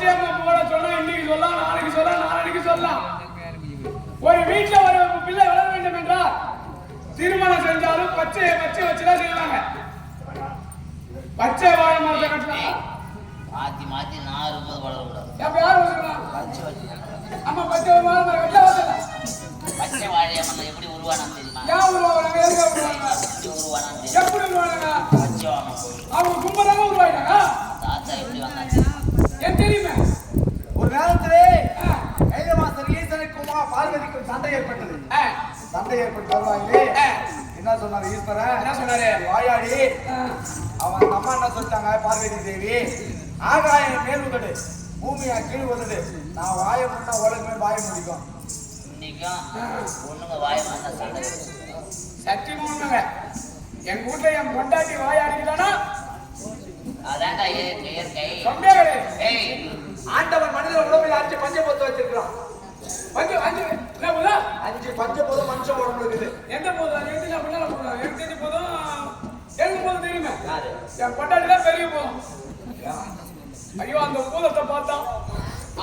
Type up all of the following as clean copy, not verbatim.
பச்சையம்மா போட சொன்னா இன்னைக்கு சொல்லலாம், நாளைக்கு சொல்லலாம், நாளைக்கு சொல்லலாம். ஒரு வீட்டுல ஒரு பிள்ளை வளர வேண்டும் என்றால் திருமணம் செஞ்சாலும் பச்சை வச்சுதான் செய்வாங்க. பச்சை வாழை மரத்தை கட்டலாம். மாத்தி மாத்தி நார் வளரக்கூடாது. அப்ப யாரு வச்சுக்கலாம்? ஆமா, பச்சை வாழை மரம் கட்ட வச்சல. பச்சை வாழை மரம் எப்படி உருவானான்னு தெரியுமா? ஏன் உருவானாங்க? எதுக்கு உருவானாங்க? எப்படி உருவானாங்க? பச்சை வாழை அவங்க கும்பலாக உருவாயிட்டாங்க. தாத்தா எப்படி வந்தாங்க? ஏன் தெரியுமே? ஒரு நேரத்திலே கைலவாசன் ஈஸ்வரனுக்கும் பார்வதிக்கும் சண்டை ஏற்பட்டது. சண்டை ஏற்பட்டு வருவாங்களே என்ன சொன்னாரு ஈஸ்வரன்? என்ன சொன்னாரு? வாயாடி அவன் அம்மா என்ன சொல்லிட்டாங்க? பார்வதி தேவி ஆகாயம் மேல் உதடு பூமியா கீழ் உதடு, நான் வாய முன்னா உலகமே வாய முடிக்கும். இன்னைக்கும் ஒண்ணுங்க வாய மாட்டா சண்டை. சத்தியமா உண்மைங்க. என் வீட்டுல என் பொண்டாட்டி வாயாடிக்கிட்டானா அதான்டா இயற்கை. ஆண்டவன் மனித உடம்பில் 5 பஞ்சபூதம் வச்சிருக்கிறான். 5 பஞ்சபூதம் மனுஷன் உடம்புல இருக்குது. எந்த போதும் எழுதி அப்படின்னா எனக்கு தெரிஞ்ச போதும் எழுது போதும் தெரியுமே. என் பொண்டாட்டி தான் பெரிய போதும். ஐயோ அந்த பூதத்தை பார்த்தா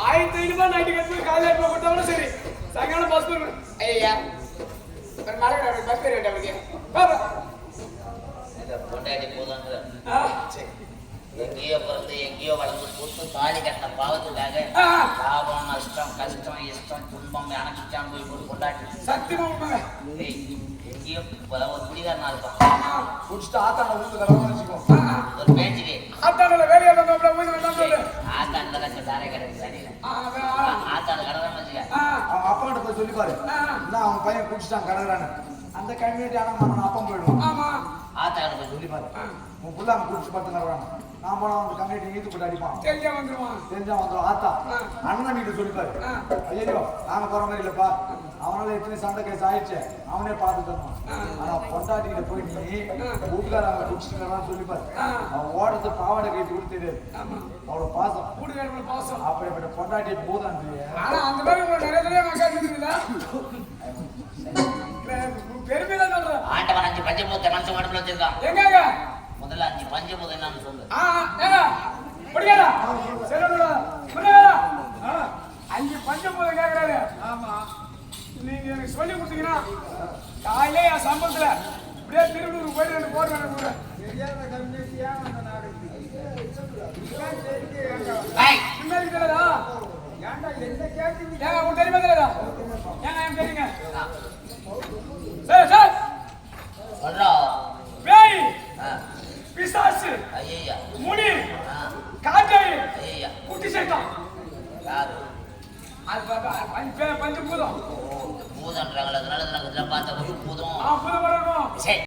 1500 ரூபாய் நைட்டு கட்டி காலையில் போட்டோம்னா சரி, சாயங்காலம் பஸ் போய் ஐயா மழை பஸ் பேர் பொண்டாட்டி போதுன்ற எங்கேயோ பிறந்து எங்கேயோ வளர்ந்து போட்டு தாலி கட்டின பாவத்துக்காக லாபம் நஷ்டம் கஷ்டம் இஷ்டம் துன்பம் அணைச்சிட்டான் போய் போட்டு கொண்டாட்டி சத்தியமா எங்கேயோ ஒரு குடிகாரனா இருப்பான். குடிச்சிட்டு ஆத்தாண்ட ஊந்து கடவுள் வச்சுக்கோ. ஒரு பேச்சுக்கு ஆத்தாண்ட வேலையை ஆத்தாண்ட கட்சி தாரை கிடையாது சரியில்லை. ஆத்தாண்ட கடை தான் வச்சுக்க. அவங்க அப்பா கிட்ட போய் சொல்லிப்பாரு, நான் அவங்க பையன் குடிச்சிட்டான் கடவுறான்னு. அந்த கம்யூனிட்டி ஆனா அப்பம் போயிடுவோம். ஆத்தா கிட்ட போய் சொல்லிப்பாரு, உன் புள்ள அவன் குடிச்சு பார்த்து நடறான், நான் போனா அவங்க கம்யூனிட்டி ஈத்து போட்டு அடிப்பான். தெரிஞ்சா வந்துடும். ஆத்தா அண்ணன் வீட்டு சொல்லிப்பாரு, ஐயோ நாங்க போற மாதிரி இல்லப்பா, அவனால எத்தனை சண்டை கேஸ் ஆயிடுச்சு அவனே பார்த்து தருவான். ஆனா பொண்டாட்டிகிட்ட போய் நீ வீட்டுக்கார அவங்க குடிச்சுட்டு சொல்லிப்பாரு, அவன் ஓடுறது பாவாடை கைத்து கூட தெரியாது. அவ்வளவு பாசம் பாசம். அப்படிப்பட்ட பொண்டாட்டி போதான். ஆனா அந்த மாதிரி நிறைய பெருமைதான் சொல்றேன். ஆண்டவன் 5 பஞ்சபூதத்தை மனுஷன் உடம்புல வச்சிருக்கான். எங்க முதல்ல 5 பஞ்சபூதம் என்னன்னு சொல்லு. 5 பஞ்சபூதம் கேட்கறாரு. ஆமா, நீங்க எனக்கு சொல்லி கொடுத்தீங்கன்னா காலையிலே என் சம்பளத்துல இப்படியே திருவள்ளூர் போய் 2 போர் வேணும். பின்னாடி தெரியாதா? ஏன்டா என்ன கேட்டீங்க? ஏங்க உங்களுக்கு தெரியுமா தெரியாதா? ஏங்க எனக்கு தெரியுங்க. சார் பேய் பிசாசு ஐயா முனி காட்டாயி ஐயா குட்டி சைத்தான் யாரு? அது பஞ்சபூதம். பூதம்ன்றாங்களே, அதனால நான் பார்த்தா பூதம் பூதம் வரணும்.